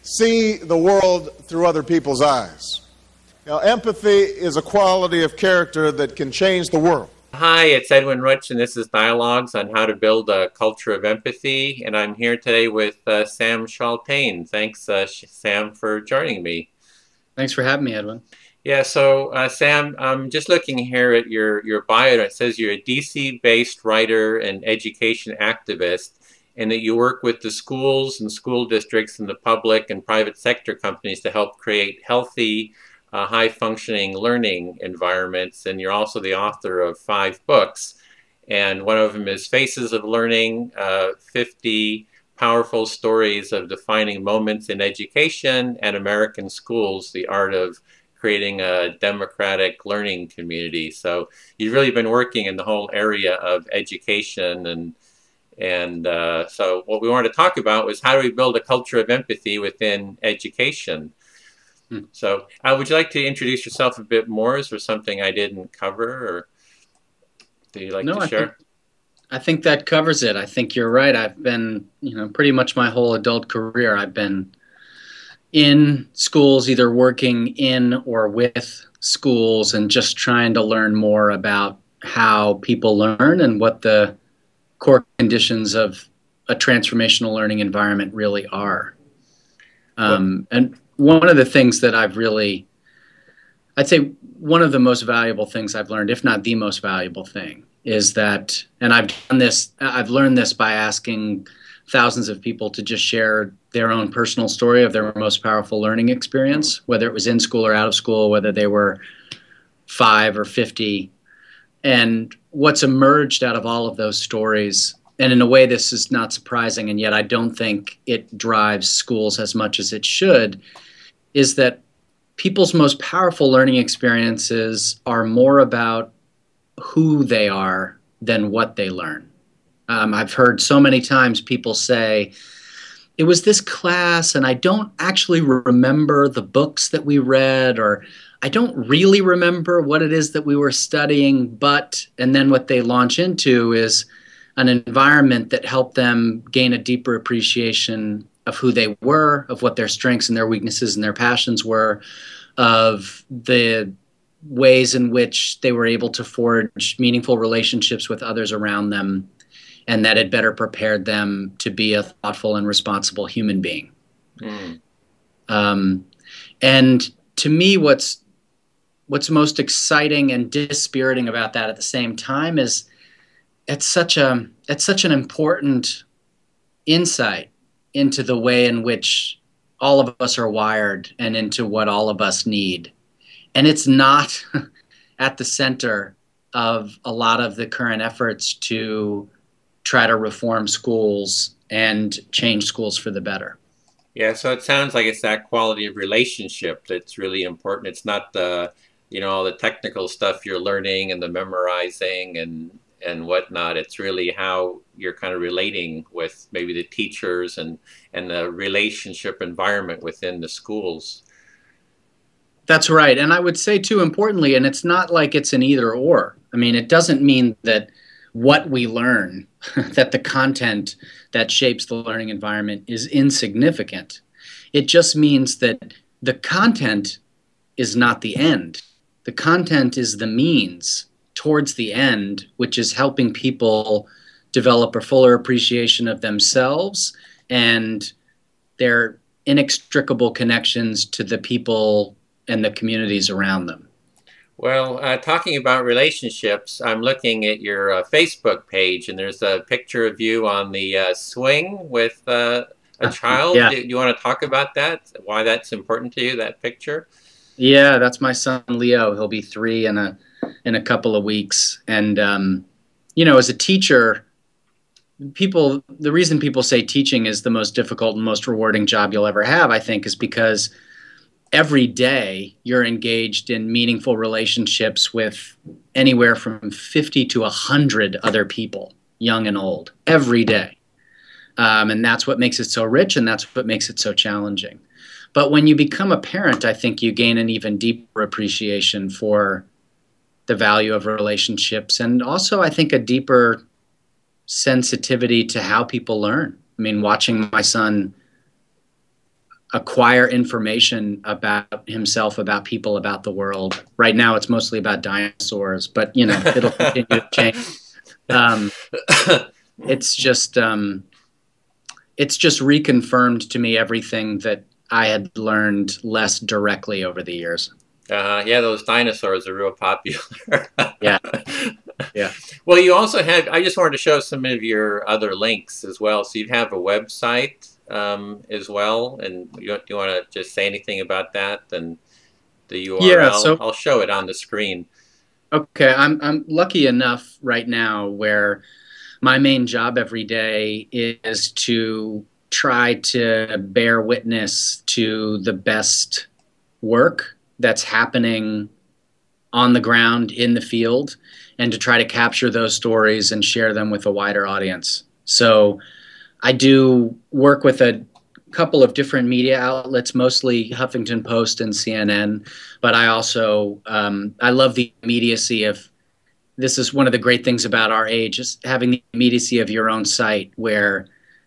see the world through other people's eyes. Now, empathy is a quality of character that can change the world. Hi, it's Edwin Rutsch, and this is Dialogs on how to build a culture of empathy. And I'm here today with Sam Chaltain. Thanks, Sam, for joining me. Thanks for having me, Edwin. Yeah, so Sam, I'm just looking here at your bio. It says you're a DC-based writer and education activist, and that you work with the schools and school districts and the public and private sector companies to help create healthy, high-functioning learning environments. And you're also the author of 5 books, and one of them is Faces of Learning, 50 Powerful Stories of Defining Moments in Education and American Schools, the Art of Creating a Democratic Learning Community. So you've really been working in the whole area of education, and so what we wanted to talk about was how do we build a culture of empathy within education. So would you like to introduce yourself a bit more? Is there something I didn't cover, or do you like to share? I think that covers it. I think you're right. I've been, pretty much my whole adult career, I've been in schools, either working in or with schools, and just trying to learn more about how people learn and what the core conditions of a transformational learning environment really are. And one of the things that I'd say one of the most valuable things I've learned, if not the most valuable thing, is that, and I've learned this by asking thousands of people to just share their own personal story of their most powerful learning experience, whether it was in school or out of school, whether they were 5 or 50. And what's emerged out of all of those stories, and in a way this is not surprising, and yet I don't think it drives schools as much as it should, is that people's most powerful learning experiences are more about who they are than what they learn. I've heard so many times people say, it was this class and I don't actually remember the books that we read, or I don't really remember what it is that we were studying, but, and then what they launch into is an environment that helped them gain a deeper appreciation of who they were, of what their strengths and their weaknesses and their passions were, of the ways in which they were able to forge meaningful relationships with others around them, and that it better prepared them to be a thoughtful and responsible human being. And to me, what's most exciting and dispiriting about that at the same time is it's such an important insight into the way in which all of us are wired and into what all of us need. And it's not at the center of a lot of the current efforts to try to reform schools and change schools for the better. Yeah, so it sounds like it's that quality of relationship that's really important. It's not the, all the technical stuff you're learning and the memorizing and whatnot. It's really how you're kind of relating with maybe the teachers and the relationship environment within the schools. That's right. And I would say too, importantly, and it's not like it's an either or. I mean, it doesn't mean that what we learn, that the content that shapes the learning environment is insignificant. It just means that the content is not the end. The content is the means towards the end, which is helping people develop a fuller appreciation of themselves and their inextricable connections to the people and the communities around them. Well, talking about relationships, I'm looking at your Facebook page, and there's a picture of you on the swing with a child. Yeah. Do you want to talk about that? Why that's important to you, that picture? Yeah, that's my son Leo. He'll be 3 in a couple of weeks. And as a teacher, the reason people say teaching is the most difficult and most rewarding job you'll ever have, I think, is because every day you're engaged in meaningful relationships with anywhere from 50 to 100 other people, young and old, every day. And that's what makes it so rich, and that's what makes it so challenging. But when you become a parent, I think you gain an even deeper appreciation for the value of relationships, and also I think a deeper sensitivity to how people learn. I mean, watching my son acquire information about himself, about people, about the world. Right now, it's mostly about dinosaurs, but you know, it'll continue to change. It's just reconfirmed to me everything that I had learned less directly over the years. Yeah, those dinosaurs are real popular. Yeah. Yeah. Well, you also had, I just wanted to show some of your other links as well. So you have a website as well. And you want to just say anything about that and the URL? Yeah, so I'll show it on the screen. Okay, I'm lucky enough right now where my main job every day is to try to bear witness to the best work that's happening on the ground in the field, and to try to capture those stories and share them with a wider audience. So I do work with a couple of different media outlets, mostly Huffington Post and CNN, but I also I love the immediacy of, this is one of the great things about our age, is having the immediacy of your own site, where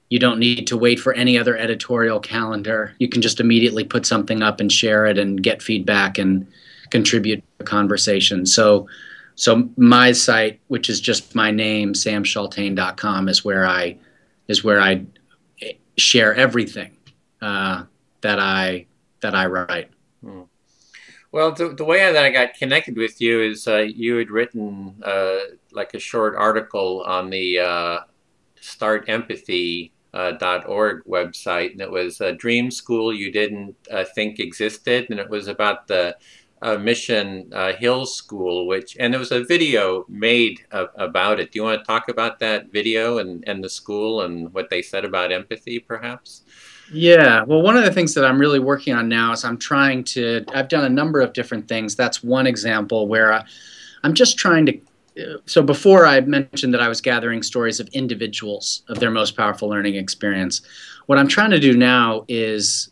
you don't need to wait for any other editorial calendar. You can just immediately put something up and share it and get feedback and contribute to the conversation. So my site, which is just my name, samchaltain.com, is where I share everything that I write. Well, the way that I got connected with you is you had written like a short article on the startempathy.org website, and it was a dream school you didn't think existed, and it was about the Mission Hill School, and there was a video made about it. Do you want to talk about that video and the school and what they said about empathy, perhaps? Yeah, well, one of the things that I'm really working on now is I've done a number of different things. That's one example where I'm just trying to, so before I mentioned that I was gathering stories of individuals, of their most powerful learning experience. What I'm trying to do now is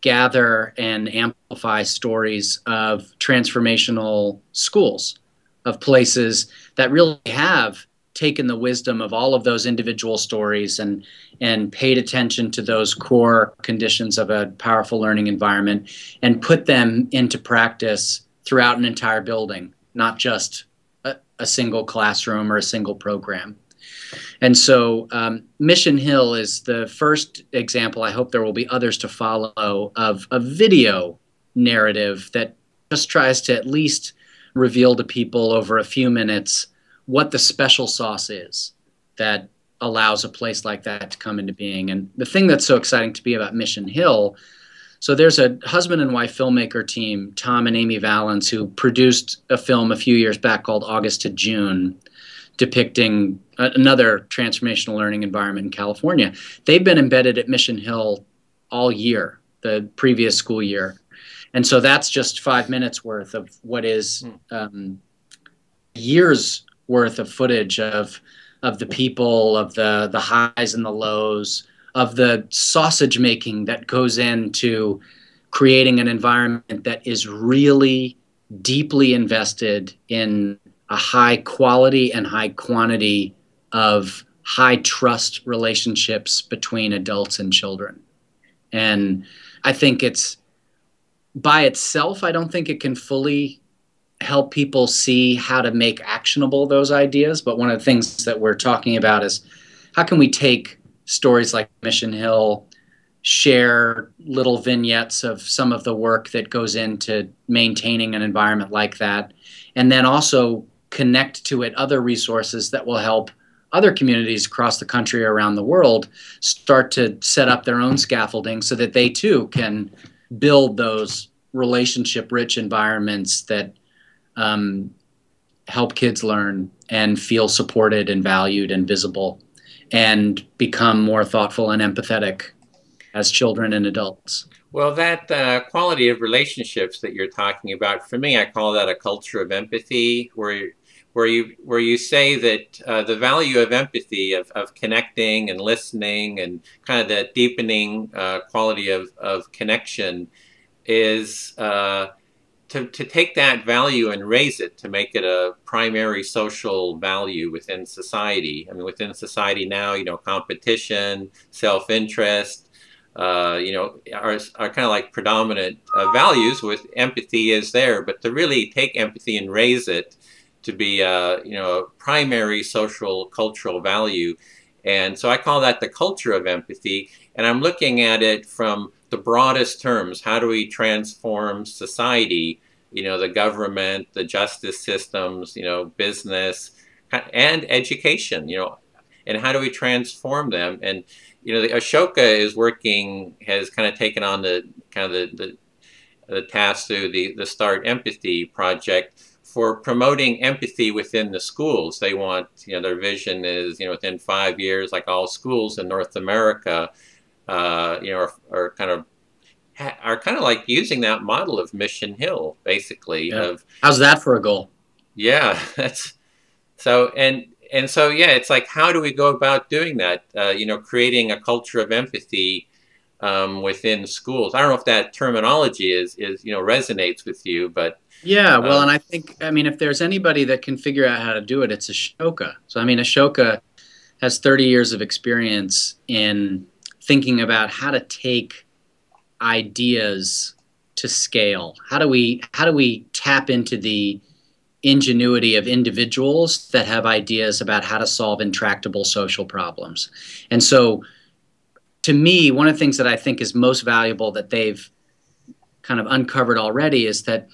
gather and amplify stories of transformational schools, of places that really have taken the wisdom of all of those individual stories and paid attention to those core conditions of a powerful learning environment and put them into practice throughout an entire building, not just a single classroom or a single program. And so Mission Hill is the first example. I hope there will be others to follow, of a video narrative that just tries to at least reveal to people over a few minutes what the special sauce is that allows a place like that to come into being. And the thing that's so exciting to me about Mission Hill, so there's a husband and wife filmmaker team, Tom and Amy Valens, who produced a film a few years back called August to June, depicting another transformational learning environment in California. They've been embedded at Mission Hill all year, the previous school year. And so that's just 5 minutes worth of what is years worth of footage of the people, of the highs and the lows, of the sausage making that goes into creating an environment that is really deeply invested in a high quality and high quantity of high trust relationships between adults and children. And I think it's, by itself, I don't think it can fully help people see how to make actionable those ideas. But one of the things that we're talking about is, how can we take stories like Mission Hill, share little vignettes of some of the work that goes into maintaining an environment like that, and then also connect to it other resources that will help other communities across the country or around the world start to set up their own scaffolding so that they too can build those relationship-rich environments that help kids learn and feel supported and valued and visible and become more thoughtful and empathetic as children and adults. Well, that quality of relationships that you're talking about, for me, I call that a culture of empathy, where you say that the value of empathy, of connecting and listening and kind of that deepening quality of connection, is to take that value and raise it, to make it a primary social value within society. I mean, within society now, competition, self-interest, are kind of like predominant values, with empathy is there. But to really take empathy and raise it to be a primary social cultural value. And so I call that the culture of empathy. And I'm looking at it from the broadest terms. How do we transform society? The government, the justice systems, business, and education, and how do we transform them? And, the Ashoka has kind of taken on the task through the Start Empathy project for promoting empathy within the schools. They want, their vision is, within 5 years, like all schools in North America, are kind of like using that model of Mission Hill, basically. Yeah. How's that for a goal? Yeah, that's so. And so, yeah, it's like, how do we go about doing that? Creating a culture of empathy within schools. I don't know if that terminology is resonates with you, but yeah, well, and I think, if there's anybody that can figure out how to do it, it's Ashoka. So, Ashoka has 30 years of experience in thinking about how to take ideas to scale. How do we tap into the ingenuity of individuals that have ideas about how to solve intractable social problems? And so, to me, one of the things that I think is most valuable that they've kind of uncovered already is that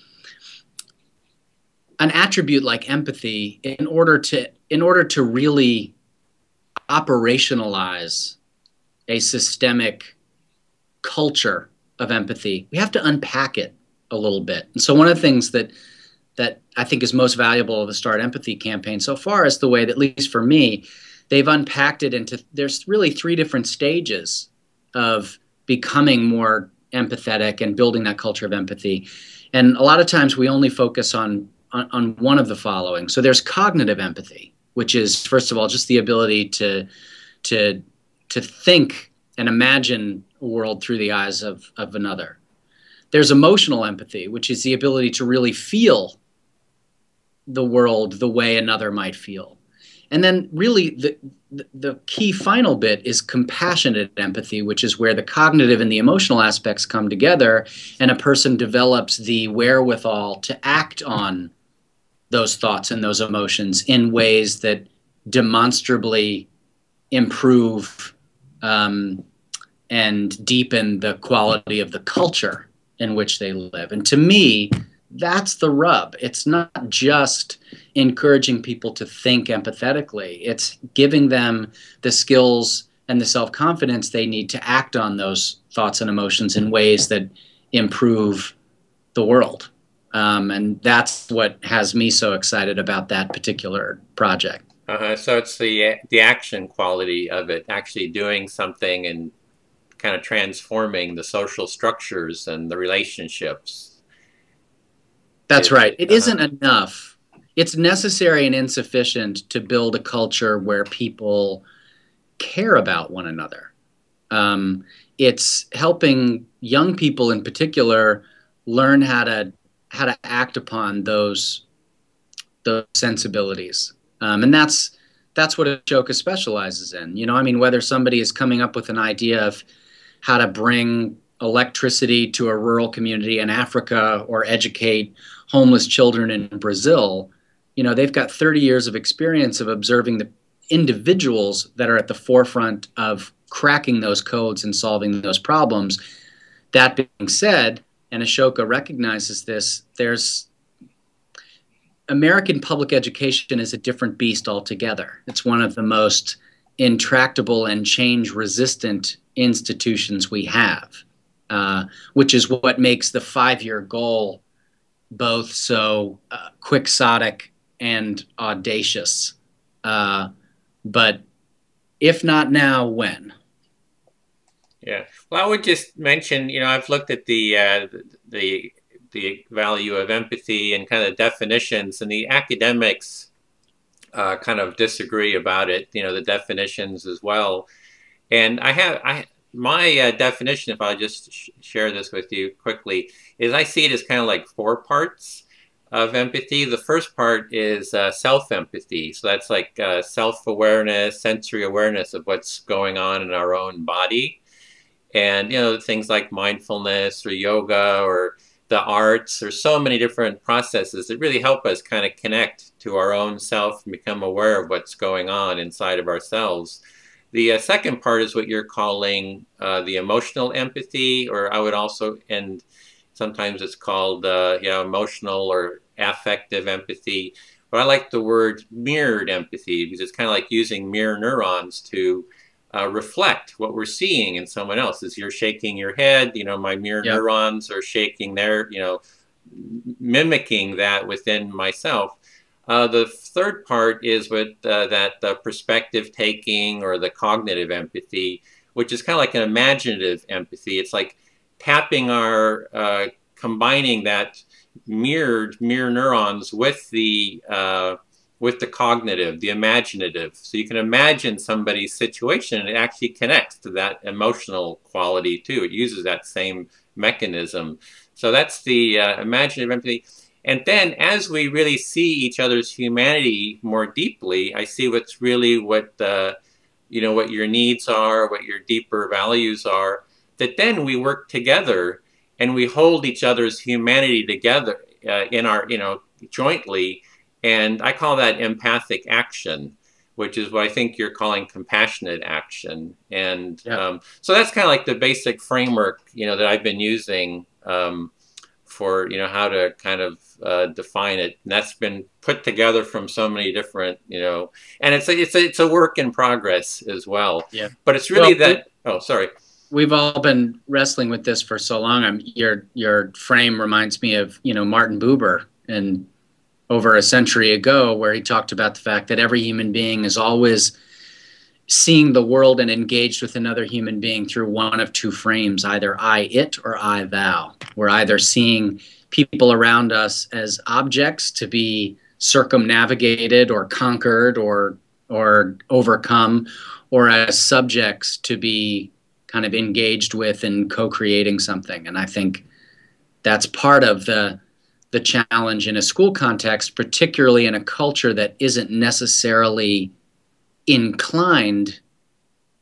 an attribute like empathy, in order to really operationalize a systemic culture of empathy, we have to unpack it a little bit. And so one of the things that I think is most valuable of the Start Empathy campaign so far is the way that, at least for me, they've unpacked it into, there's really 3 different stages of becoming more empathetic and building that culture of empathy. And a lot of times we only focus on one of the following. So there's cognitive empathy, which is, first of all, just the ability to think and imagine a world through the eyes of another. There's emotional empathy, which is the ability to really feel the world the way another might feel. And then really the key final bit is compassionate empathy, which is where the cognitive and the emotional aspects come together and a person develops the wherewithal to act on those thoughts and those emotions in ways that demonstrably improve and deepen the quality of the culture in which they live. And to me, that's the rub. It's not just encouraging people to think empathetically. It's giving them the skills and the self-confidence they need to act on those thoughts and emotions in ways that improve the world. And that's what has me so excited about that particular project. So it's the action quality of it, actually doing something and kind of transforming the social structures and the relationships. That's right. It isn't enough. It's necessary and insufficient to build a culture where people care about one another. It's helping young people in particular learn how to act upon those sensibilities. And that's what Ashoka specializes in. Whether somebody is coming up with an idea of how to bring electricity to a rural community in Africa or educate homeless children in Brazil, they've got 30 years of experience of observing the individuals that are at the forefront of cracking those codes and solving those problems. That being said, and Ashoka recognizes this, American public education is a different beast altogether. It's one of the most intractable and change-resistant institutions we have, which is what makes the 5-year goal both so quixotic and audacious. But if not now, when? Yeah. Well, I would just mention, I've looked at the value of empathy and kind of definitions, and the academics kind of disagree about it, the definitions as well. And my definition, if I just share this with you quickly, is I see it as kind of like 4 parts of empathy. The first part is self-empathy. So that's like self-awareness, sensory awareness of what's going on in our own body. And, things like mindfulness or yoga or the arts, or so many different processes that really help us kind of connect to our own self and become aware of what's going on inside of ourselves. The second part is what you're calling the emotional empathy, or I would also, and sometimes it's called emotional or affective empathy. But I like the word mirrored empathy, because it's kind of like using mirror neurons to reflect what we're seeing in someone else. As you're shaking your head, my mirror neurons are shaking their, mimicking that within myself. The third part is with that perspective taking, or the cognitive empathy, which is kind of like an imaginative empathy. It's like tapping our, combining that mirror neurons with the cognitive, the imaginative. So you can imagine somebody's situation, and it actually connects to that emotional quality too. It uses that same mechanism. So that's the imaginative empathy. And then as we really see each other's humanity more deeply, I see what's really what your needs are, what your deeper values are, that then we work together and we hold each other's humanity together in our, jointly. And I call that empathic action, which is what I think you're calling compassionate action. And so that's kind of like the basic framework, that I've been using for, how to kind of define it. And that's been put together from so many different, and it's a work in progress as well. Yeah. But it's really We've all been wrestling with this for so long. Your frame reminds me of, Martin Buber, and over a century ago, where he talked about the fact that every human being is always seeing the world and engaged with another human being through one of two frames, either I, it, or I, thou. We're either seeing people around us as objects to be circumnavigated or conquered or overcome, or as subjects to be kind of engaged with and co-creating something. And I think that's part of the challenge in a school context, particularly in a culture that isn't necessarily inclined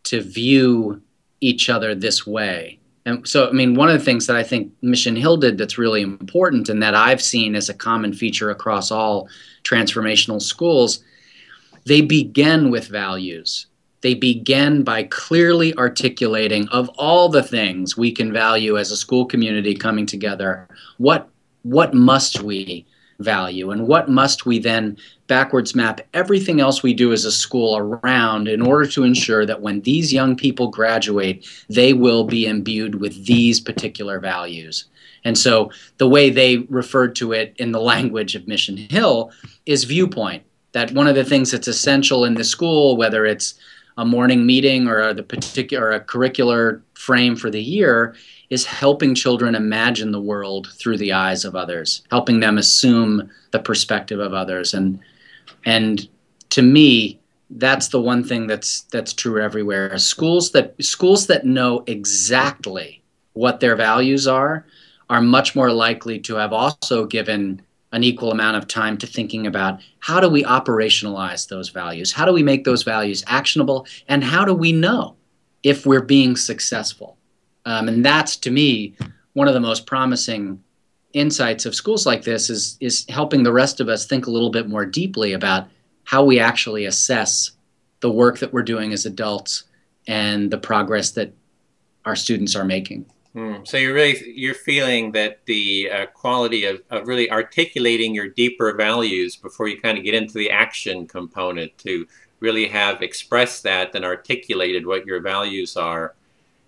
to view each other this way. And so, one of the things that I think Mission Hill did that's really important, and that I've seen as a common feature across all transformational schools, they begin with values. They begin by clearly articulating, of all the things we can value as a school community coming together, what must we value, and what must we then backwards map everything else we do as a school around, in order to ensure that when these young people graduate, they will be imbued with these particular values. And so the way they referred to it in the language of Mission Hill is viewpoint. That one of the things that's essential in the school, whether it's a morning meeting or a curricular frame for the year, is helping children imagine the world through the eyes of others, helping them assume the perspective of others. And to me, that's the one thing that's true everywhere. Schools that know exactly what their values are much more likely to have also given an equal amount of time to thinking about, how do we operationalize those values? How do we make those values actionable? And how do we know if we're being successful? And that's, to me, one of the most promising insights of schools like this, is helping the rest of us think a little bit more deeply about how we actually assess the work that we're doing as adults and the progress that our students are making. So you're feeling that the quality of really articulating your deeper values before you kind of get into the action component, to really have expressed that and articulated what your values are,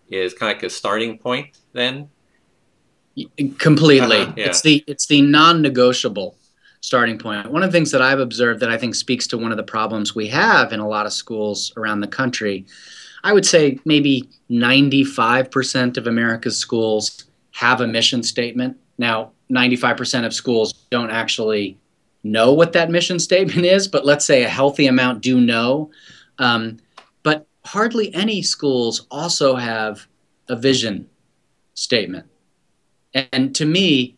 is kind of like a starting point then? Completely. Yeah. It's the non-negotiable starting point. One of the things that I've observed that I think speaks to one of the problems we have in a lot of schools around the country, I would say maybe 95% of America's schools have a mission statement. Now, 95% of schools don't actually know what that mission statement is, but let's say a healthy amount do know. But hardly any schools also have a vision statement. And to me,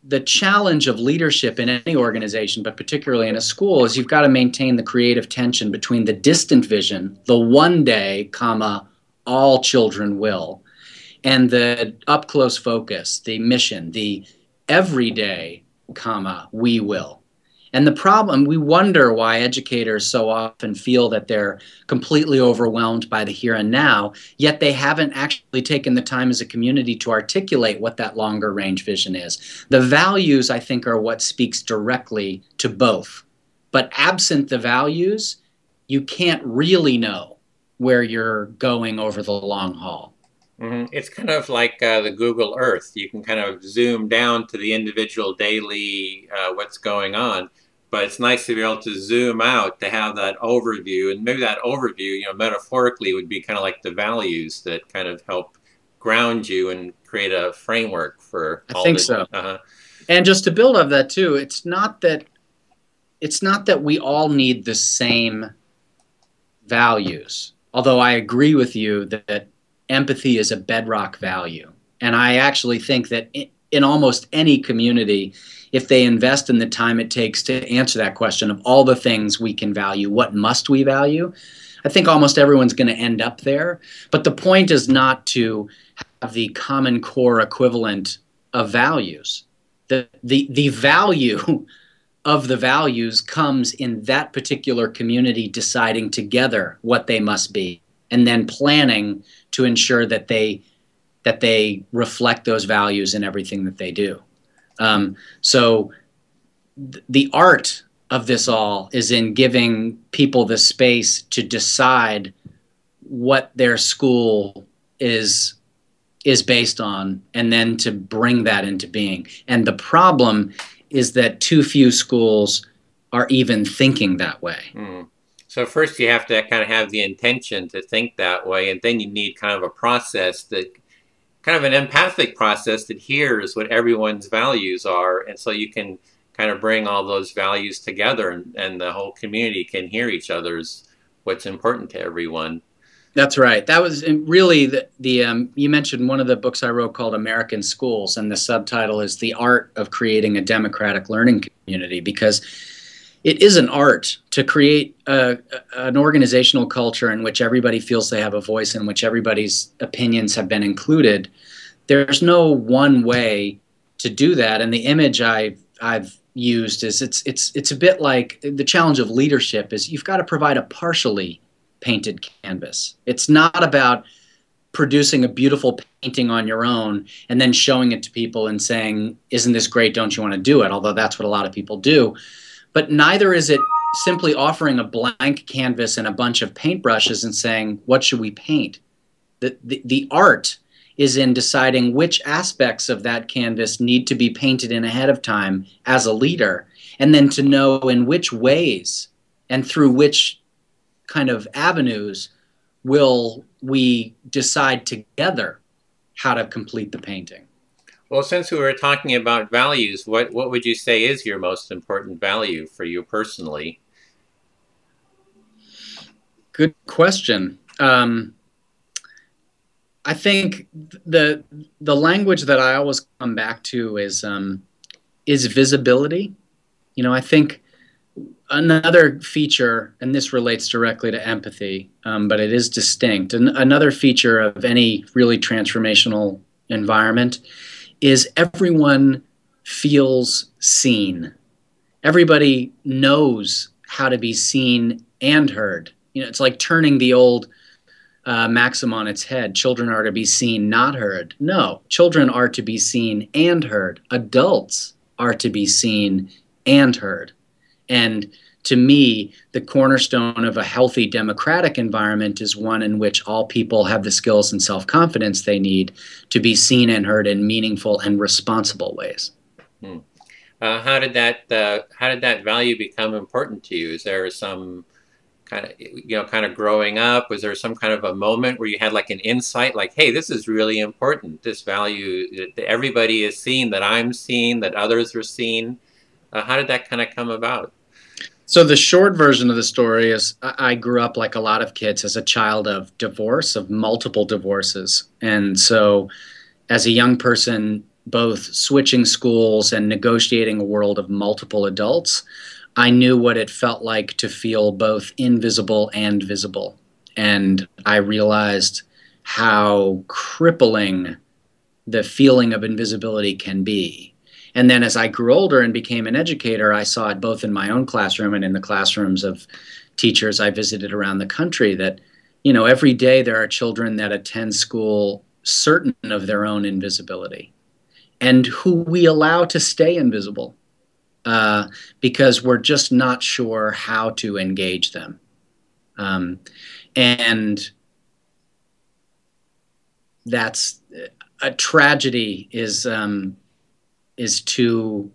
the challenge of leadership in any organization, but particularly in a school, is you've got to maintain the creative tension between the distant vision, the one day, all children will, and the up close focus, the mission, the everyday, comma, we will. And the problem, we wonder why educators so often feel that they're completely overwhelmed by the here and now, yet they haven't actually taken the time as a community to articulate what that longer range vision is. The values, I think, are what speaks directly to both. But absent the values, you can't really know where you're going over the long haul. Mm-hmm. It's kind of like the Google Earth. You can kind of zoom down to the individual daily what's going on. But it's nice to be able to zoom out to have that overview. And maybe that overview, metaphorically would be kind of like the values that kind of help ground you and create a framework for all I think so. Uh-huh. And just to build on that too, it's not that we all need the same values. Although I agree with you that empathy is a bedrock value. And I actually think that in almost any community, if they invest in the time it takes to answer that question of all the things we can value, what must we value, I think almost everyone's going to end up there. But the point is not to have the common core equivalent of values. The value of the values comes in that particular community deciding together what they must be, and then planning to ensure that they reflect those values in everything that they do. So the art of this all is in giving people the space to decide what their school is based on, and then to bring that into being. And the problem is that too few schools are even thinking that way. Mm. So first you have to kind of have the intention to think that way, and then you need kind of a process that, kind of an empathic process that hears what everyone's values are, and so you can kind of bring all those values together, and the whole community can hear each other's what's important to everyone. That's right. That was really you mentioned one of the books I wrote called American Schools, and the subtitle is The Art of Creating a Democratic Learning Community, because it is an art to create an organizational culture in which everybody feels they have a voice, in which everybody's opinions have been included. There's no one way to do that, and the image I've used is it's a bit like the challenge of leadership is you've got to provide a partially painted canvas. It's not about producing a beautiful painting on your own and then showing it to people and saying, isn't this great, don't you want to do it? Although that's what a lot of people do. But neither is it simply offering a blank canvas and a bunch of paintbrushes and saying, what should we paint? The art is in deciding which aspects of that canvas need to be painted in ahead of time as a leader, and then to know in which ways and through which kind of avenues will we decide together how to complete the painting. Well, since we were talking about values, what would you say is your most important value for you personally? Good question. I think the language that I always come back to is visibility. I think another feature, and this relates directly to empathy, but it is distinct. Another feature of any really transformational environment is everyone feels seen. Everybody knows how to be seen and heard. It's like turning the old maxim on its head. Children are to be seen, not heard. No, children are to be seen and heard. Adults are to be seen and heard. And to me, the cornerstone of a healthy democratic environment is one in which all people have the skills and self-confidence they need to be seen and heard in meaningful and responsible ways. How did that value become important to you? Is there some kind of growing up, was there some kind of a moment where you had like an insight, like, hey, this is really important, this value, that everybody is seen, that I'm seen, that others are seen? How did that kind of come about? So the short version of the story is I grew up like a lot of kids as a child of divorce, of multiple divorces. And so as a young person, both switching schools and negotiating a world of multiple adults, I knew what it felt like to feel both invisible and visible. And I realized how crippling the feeling of invisibility can be. And then as I grew older and became an educator, I saw it both in my own classroom and in the classrooms of teachers I visited around the country that, every day there are children that attend school certain of their own invisibility and who we allow to stay invisible because we're just not sure how to engage them. And that's a tragedy is too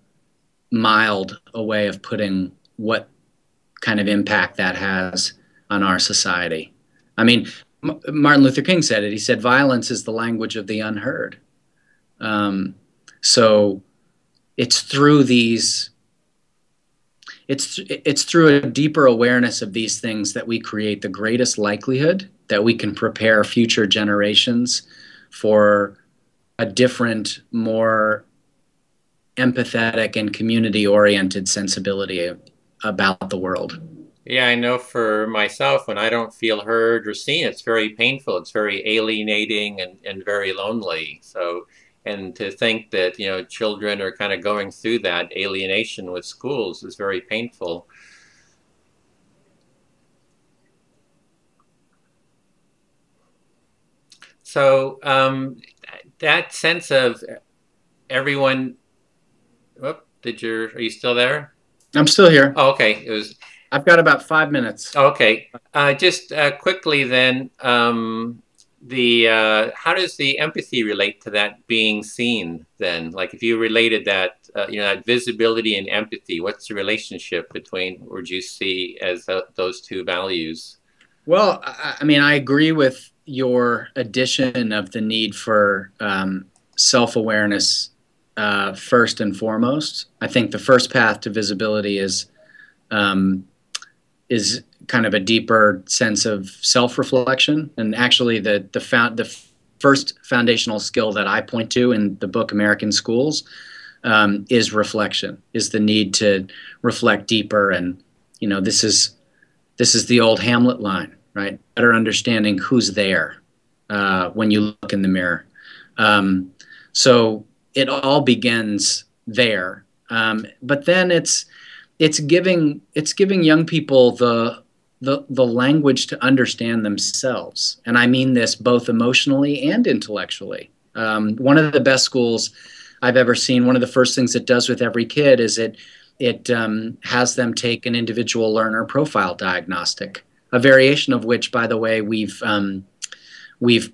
mild a way of putting what kind of impact that has on our society. I mean, Martin Luther King said it. He said, violence is the language of the unheard. So it's through these, it's through a deeper awareness of these things that we create the greatest likelihood that we can prepare future generations for a different, more empathetic and community-oriented sensibility about the world. Yeah, I know for myself, when I don't feel heard or seen, it's very painful. It's very alienating and very lonely. So, and to think that, children are kind of going through that alienation with schools is very painful. So that sense of everyone, are you still there? I'm still here. Oh, okay. I've got about 5 minutes. Okay. Just quickly then, how does the empathy relate to that being seen then? Like if you related that, that visibility and empathy, what's the relationship between, would you see as those two values? Well, I mean, I agree with your addition of the need for self-awareness first and foremost. I think the first path to visibility is kind of a deeper sense of self-reflection. And actually the first foundational skill that I point to in the book American Schools is reflection, is the need to reflect deeper. And, this is the old Hamlet line, right? Better understanding who's there when you look in the mirror. So it all begins there. But then it's giving young people the language to understand themselves. And I mean this both emotionally and intellectually. One of the best schools I've ever seen, one of the first things it does with every kid is it has them take an individual learner profile diagnostic, a variation of which, by the way, we've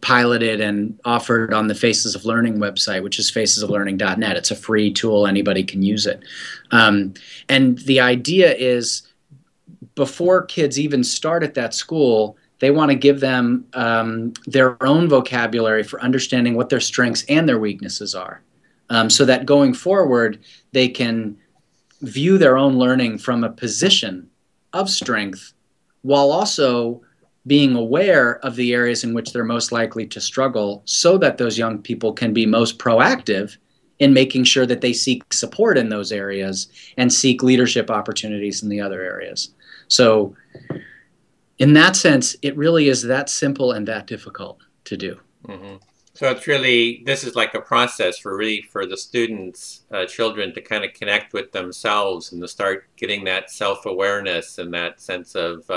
piloted and offered on the Faces of Learning website, which is facesoflearning.net. It's a free tool. Anybody can use it. And the idea is, before kids even start at that school, they want to give them their own vocabulary for understanding what their strengths and their weaknesses are, so that going forward, they can view their own learning from a position of strength while also being aware of the areas in which they're most likely to struggle, so that those young people can be most proactive in making sure that they seek support in those areas and seek leadership opportunities in the other areas. So in that sense, it really is that simple and that difficult to do. Mm-hmm. So it's really, this is like a process for the students, children, to kind of connect with themselves and to start getting that self-awareness and that sense of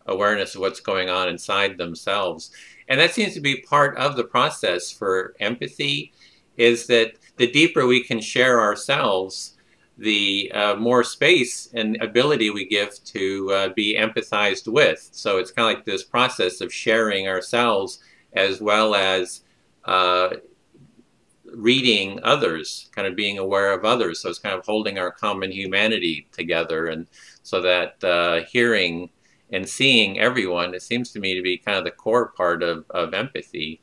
awareness of what's going on inside themselves. And that seems to be part of the process for empathy, is that the deeper we can share ourselves, the more space and ability we give to be empathized with. So it's kind of like this process of sharing ourselves as well as reading others, kind of being aware of others. So it's kind of holding our common humanity together. And so that hearing and seeing everyone, it seems to me to be kind of the core part of empathy.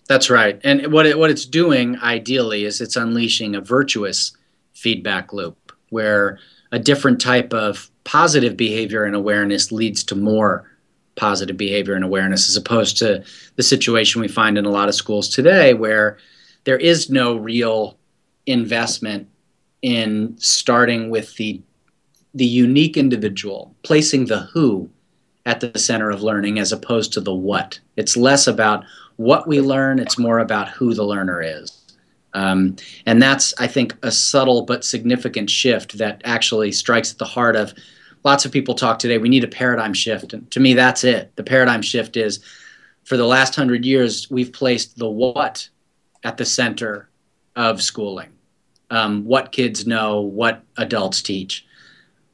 That's right. And what it's doing, ideally, is it's unleashing a virtuous feedback loop where a different type of positive behavior and awareness leads to more positive behavior and awareness, as opposed to the situation we find in a lot of schools today where there is no real investment in starting with the unique individual, placing the who at the center of learning as opposed to the what. It's less about what we learn, it's more about who the learner is. And that's, I think, a subtle but significant shift that actually strikes at the heart of lots of people talk today. We need a paradigm shift. And to me, that's it. The paradigm shift is, for the last 100 years, we've placed the what at the center of schooling. What kids know, what adults teach.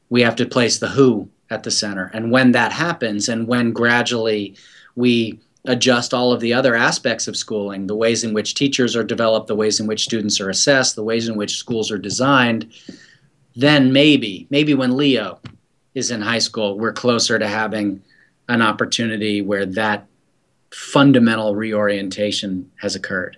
We have to place the who at the center. And when that happens, and when gradually we adjust all of the other aspects of schooling, the ways in which teachers are developed, the ways in which students are assessed, the ways in which schools are designed, then maybe when Leo is in high school, we're closer to having an opportunity where that fundamental reorientation has occurred.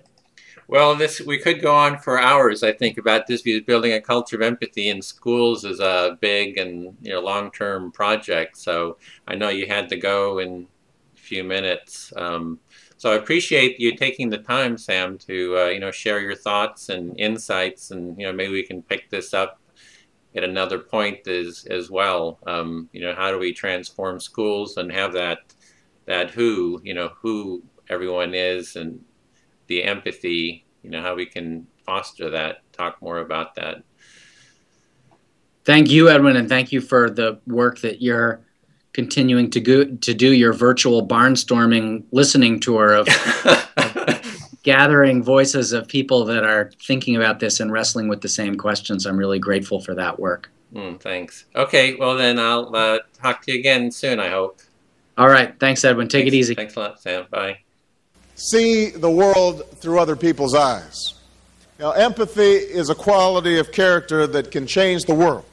Well, we could go on for hours, I think, about this, because building a culture of empathy in schools is a big and long-term project. So I know you had to go in few minutes. So I appreciate you taking the time, Sam, to share your thoughts and insights, and maybe we can pick this up at another point as well. How do we transform schools and have that who everyone is, and the empathy, how we can foster that. Talk more about that. Thank you, Edwin, and thank you for the work that you're continuing to do, your virtual barnstorming listening tour of gathering voices of people that are thinking about this and wrestling with the same questions. I'm really grateful for that work. Thanks. Okay, well then I'll talk to you again soon, I hope. All right. Thanks, Edwin. Take it easy. Thanks a lot, Sam. Bye. See the world through other people's eyes. Empathy is a quality of character that can change the world.